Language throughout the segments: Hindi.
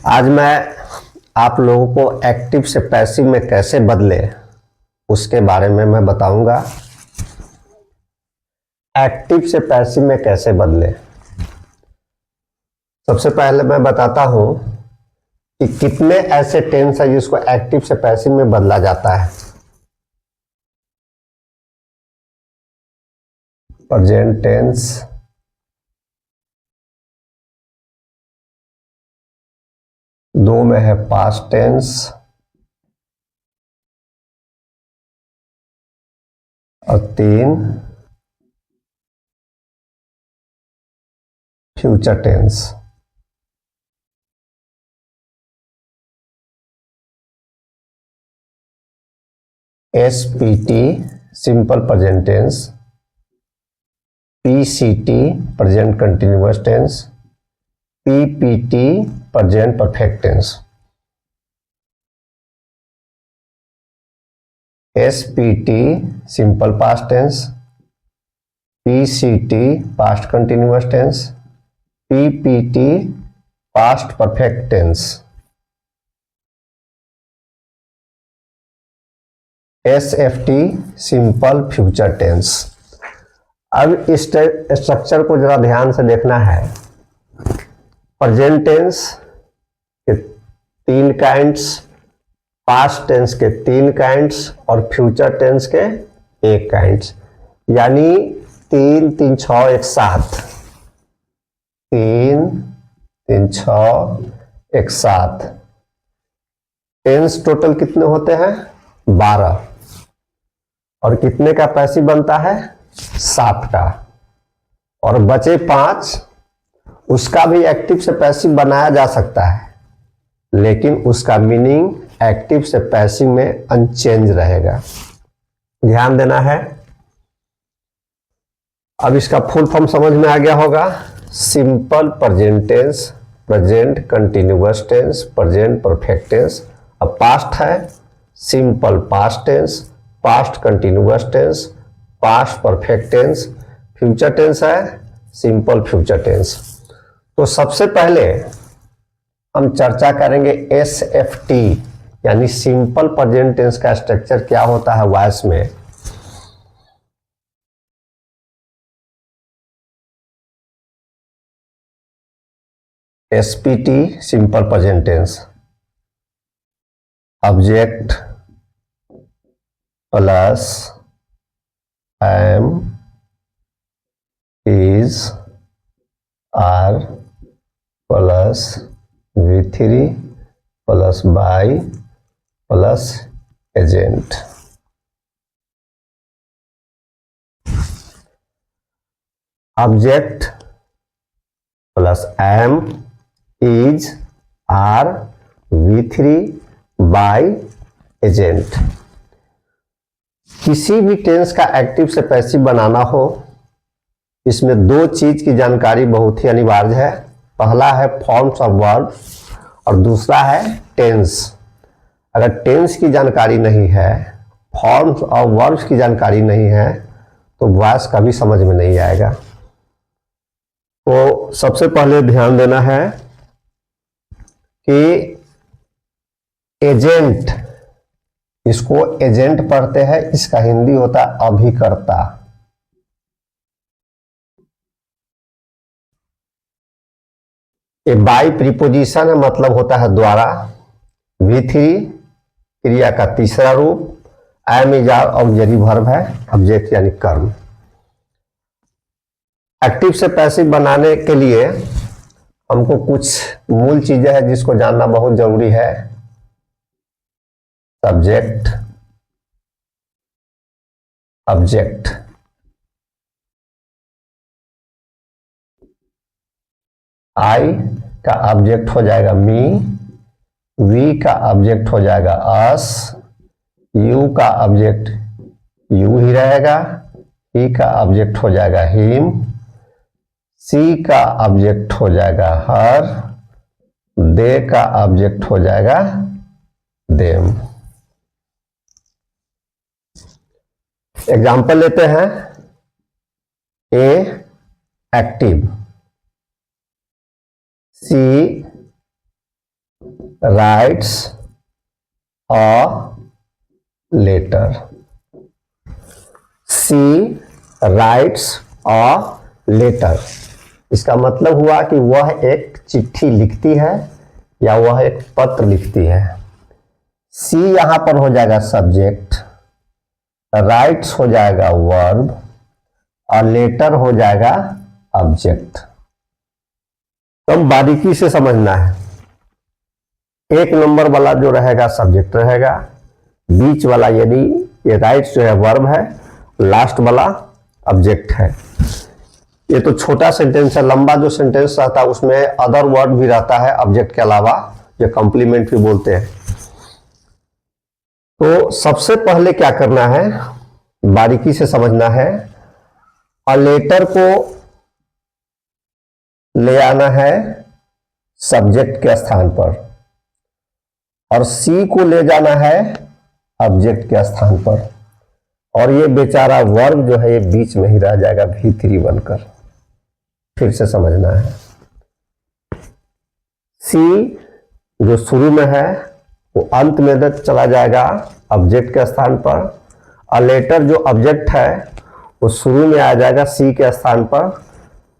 आज मैं आप लोगों को एक्टिव से पैसिव में कैसे बदले उसके बारे में मैं बताऊंगा। एक्टिव से पैसिव में कैसे बदले, सबसे पहले मैं बताता हूं कि कितने ऐसे टेंस है जिसको एक्टिव से पैसिव में बदला जाता है। प्रेजेंट टेंस, दो में है पास्ट टेंस और तीन future tense. SPT simple present tense, PCT present continuous tense, PPT present perfect tense. SPT simple past tense, PCT past continuous tense, PPT past perfect tense. SFT simple future tense. अब इस स्ट्रक्चर को जरा ध्यान से देखना है। प्रेजेंट टेंस के तीन काइंड्स, पास्ट टेंस के तीन काइंड्स और फ्यूचर टेंस के एक काइंड्स, यानी 3 3 6 एक साथ, 3 3 6 एक साथ। टेंस टोटल कितने होते हैं? 12। और कितने का पैसिव बनता है? 7 का। और बचे 5, उसका भी एक्टिव से पैसिव बनाया जा सकता है, लेकिन उसका मीनिंग एक्टिव से पैसिव में अनचेंज रहेगा। ध्यान देना है। अब इसका फुल फॉर्म समझ में आ गया होगा। Simple present tense, present continuous tense, present perfect tense. अब पास्ट है simple past tense, past continuous tense, past perfect tense. Future tense है सिंपल फ्यूचर टेंस। तो सबसे पहले हम चर्चा करेंगे एसएफटी यानी सिंपल प्रेजेंट टेंस का स्ट्रक्चर क्या होता है वॉइस में। SPT simple present tense, object plus am is are plus V3 plus by plus agent. Object plus am is are V3 by agent. किसी भी टेंस का एक्टिव से पैसिव बनाना हो, इसमें दो चीज की जानकारी बहुत ही अनिवार्य है। पहला है फॉर्म्स ऑफ वर्ब और दूसरा है टेंस। अगर टेंस की जानकारी नहीं है, फॉर्म्स ऑफ वर्ब्स की जानकारी नहीं है, तो वॉइस कभी समझ में नहीं आएगा। तो सबसे पहले ध्यान देना है कि एजेंट, इसको एजेंट पढ़ते हैं, इसका हिंदी होता है अभिकर्ता। ए बाई प्रीपोजिशन है, मतलब होता है द्वारा। V3 क्रिया का तीसरा रूप। Am is are auxiliary verb है, ऑब्जेक्ट यानी कर्म। एक्टिव से पैसिव बनाने के लिए हमको कुछ मूल चीजें हैं जिसको जानना बहुत जरूरी है। सब्जेक्ट, ऑब्जेक्ट, आई का ऑब्जेक्ट हो जाएगा मी, वी का ऑब्जेक्ट हो जाएगा अस, यू का ऑब्जेक्ट यू ही रहेगा, ही का ऑब्जेक्ट हो जाएगा हिम, सी का ऑब्जेक्ट हो जाएगा हर, दे का ऑब्जेक्ट हो जाएगा देम। एग्जाम्पल लेते हैं। A active, she writes a letter. She writes a letter, इसका मतलब हुआ कि वह एक चिट्ठी लिखती है या वह एक पत्र लिखती है। सी यहां पर हो जाएगा सब्जेक्ट, राइट्स हो जाएगा वर्ब और लेटर हो जाएगा ऑब्जेक्ट। तो हम बारीकी से समझना है। एक नंबर वाला जो रहेगा सब्जेक्ट रहेगा, बीच वाला यानी ये राइट्स जो है वर्ब है, लास्ट वाला ऑब्जेक्ट है। ये तो छोटा सेंटेंस है, लंबा जो सेंटेंस रहता है उसमें अदर वर्ड भी रहता है ऑब्जेक्ट के अलावा, जो कॉम्प्लीमेंट भी बोलते हैं। तो सबसे पहले क्या करना है, बारीकी से समझना है। अ लेटर को ले आना है सब्जेक्ट के स्थान पर और सी को ले जाना है ऑब्जेक्ट के स्थान पर, और ये बेचारा वर्ब जो है ये बीच में ही रह जाएगा V3 बनकर। फिर से समझना है, सी जो शुरू में है वो अंत में चला जाएगा ऑब्जेक्ट के स्थान पर, और लेटर जो ऑब्जेक्ट है वो शुरू में आ जाएगा सी के स्थान पर,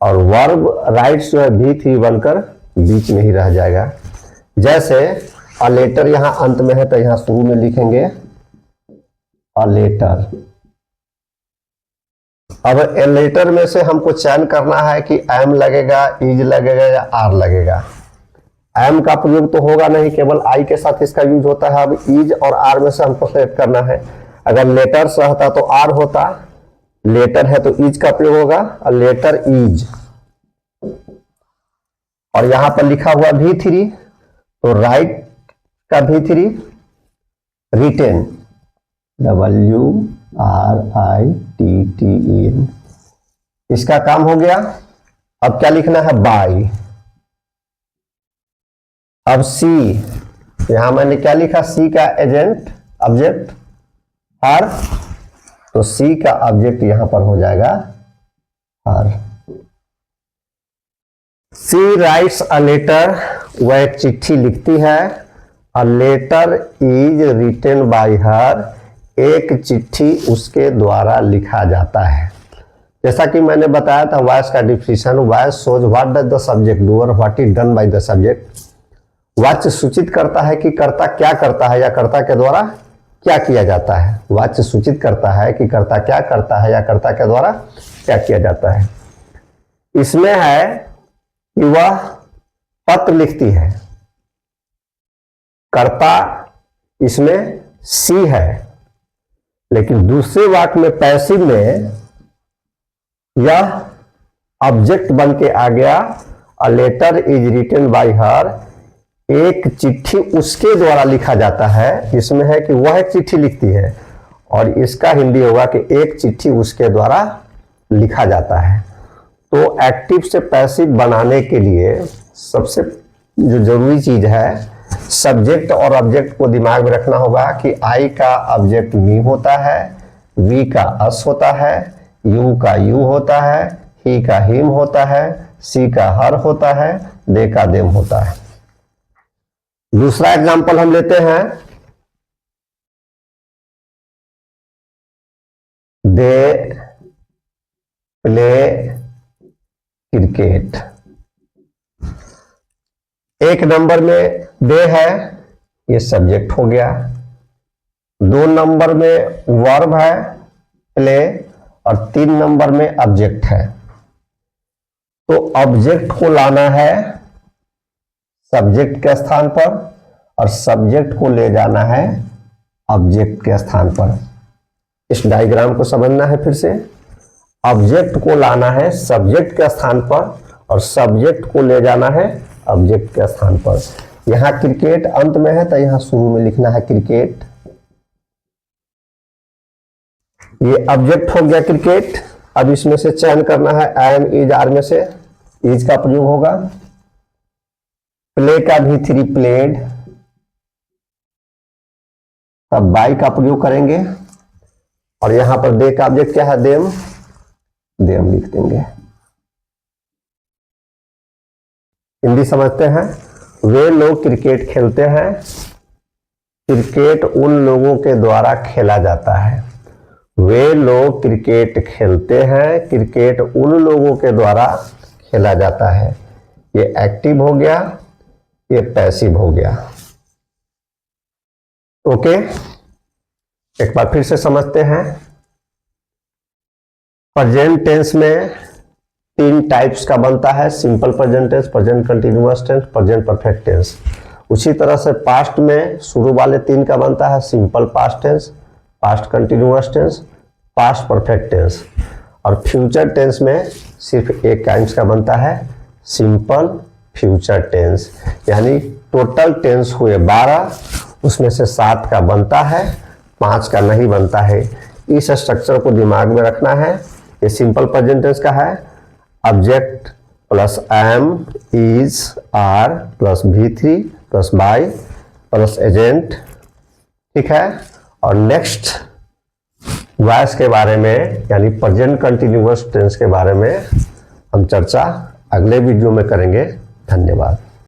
और वर्ब राइट्स जो है V3 बनकर बीच में ही रह जाएगा। जैसे अ लेटर यहां अंत में है तो यहां शुरू में लिखेंगे अ लेटर। अब ए लेटर में से हमको चयन करना है कि एम लगेगा, इज लगेगा या आर लगेगा। एम का प्रयोग तो होगा नहीं, केवल आई के साथ इसका यूज होता है। अब इज और आर में से हमको सेलेक्ट करना है। अगर लेटर्स रहता तो आर होता, लेटर है तो इज का प्रयोग होगा और लेटर इज। और यहां पर लिखा हुआ V3 तो राइट का V3 रिटेन, WRITTEN, इसका काम हो गया। अब क्या लिखना है, बाय। अब सी, यहां मैंने क्या लिखा, सी का एजेंट ऑब्जेक्ट आर, तो सी का ऑब्जेक्ट यहां पर हो जाएगा are. She writes a letter, वह एक चिट्ठी लिखती है। A letter is written by her, एक चिट्ठी उसके द्वारा लिखा जाता है। जैसा कि मैंने बताया था वॉइस का definition, voice shows what does the subject do और what is done by the subject. वाच्य सूचित करता है कि कर्ता क्या करता है या कर्ता के द्वारा क्या किया जाता है। वाच्य सूचित करता है कि कर्ता क्या करता है या कर्ता के द्वारा क्या किया जाता है। इसमें है कि वह पत्र लिखती है, कर्ता इसमें सी है, लेकिन दूसरे वाक्य में पैसिव में यह ऑब्जेक्ट बन के आ गया। A letter is written by her, एक चिट्ठी उसके द्वारा लिखा जाता है। इसमें है कि वह एक चिट्ठी लिखती है, और इसका हिंदी होगा कि एक चिट्ठी उसके द्वारा लिखा जाता है। तो एक्टिव से पैसिव बनाने के लिए सबसे जो जरूरी चीज है, सब्जेक्ट और ऑब्जेक्ट को दिमाग में रखना होगा कि आई का ऑब्जेक्ट मी होता है, वी का अस होता है, यू का यू होता है, ही का हिम होता है, सी का हर होता है, दे का देम होता है। दूसरा एग्जांपल हम लेते हैं, दे प्ले क्रिकेट। एक नंबर में दे है, ये सब्जेक्ट हो गया। 2 नंबर में वर्ब है प्ले, और 3 नंबर में ऑब्जेक्ट है। तो ऑब्जेक्ट को लाना है सब्जेक्ट के स्थान पर, और सब्जेक्ट को ले जाना है ऑब्जेक्ट के स्थान पर। इस डायग्राम को समझना है फिर से। ऑब्जेक्ट को लाना है सब्जेक्ट के स्थान पर, और सब्जेक्ट को ले जाना है ऑब्जेक्ट के स्थान पर। यहां क्रिकेट अंत में है तो यहां शुरू में लिखना है क्रिकेट। ये ऑब्जेक्ट हो गया क्रिकेट। अब इसमें से चयन करना है एम इज आर में से, इज का प्रयोग होगा। प्ले का V3 प्लेड, तब बाय का प्रयोग करेंगे, और यहां पर दे का ऑब्जेक्ट क्या है, देम, देम लिख देंगे। हिंदी समझते हैं। वे लोग क्रिकेट खेलते हैं। क्रिकेट उन लोगों के द्वारा खेला जाता है। वे लोग क्रिकेट खेलते हैं। क्रिकेट उन लोगों के द्वारा खेला जाता है। ये एक्टिव हो गया, ये पैसिव हो गया। ओके, एक बार फिर से समझते हैं। प्रेजेंट टेंस में 3 टाइप्स का बनता है, simple present tense, present continuous tense, present perfect tense. उसी तरह से पास्ट में शुरू वाले 3 का बनता है, simple past tense, past continuous tense, past perfect tense. और फ्यूचर टेंस में सिर्फ एक टाइप्स का बनता है, सिंपल फ्यूचर टेंस। यानी टोटल टेंस हुए 12, उसमें से 7 का बनता है, 5 का नहीं बनता है। इस स्ट्रक्चर को दिमाग में रखना है। ये सिंपल प्रेजेंट टेंस का है, object plus am, is, are plus V3 plus by plus agent, ठीक है। और नेक्स्ट वॉइस के बारे में यानी प्रेजेंट कंटिन्यूअस टेंस के बारे में हम चर्चा अगले वीडियो में करेंगे। धन्यवाद।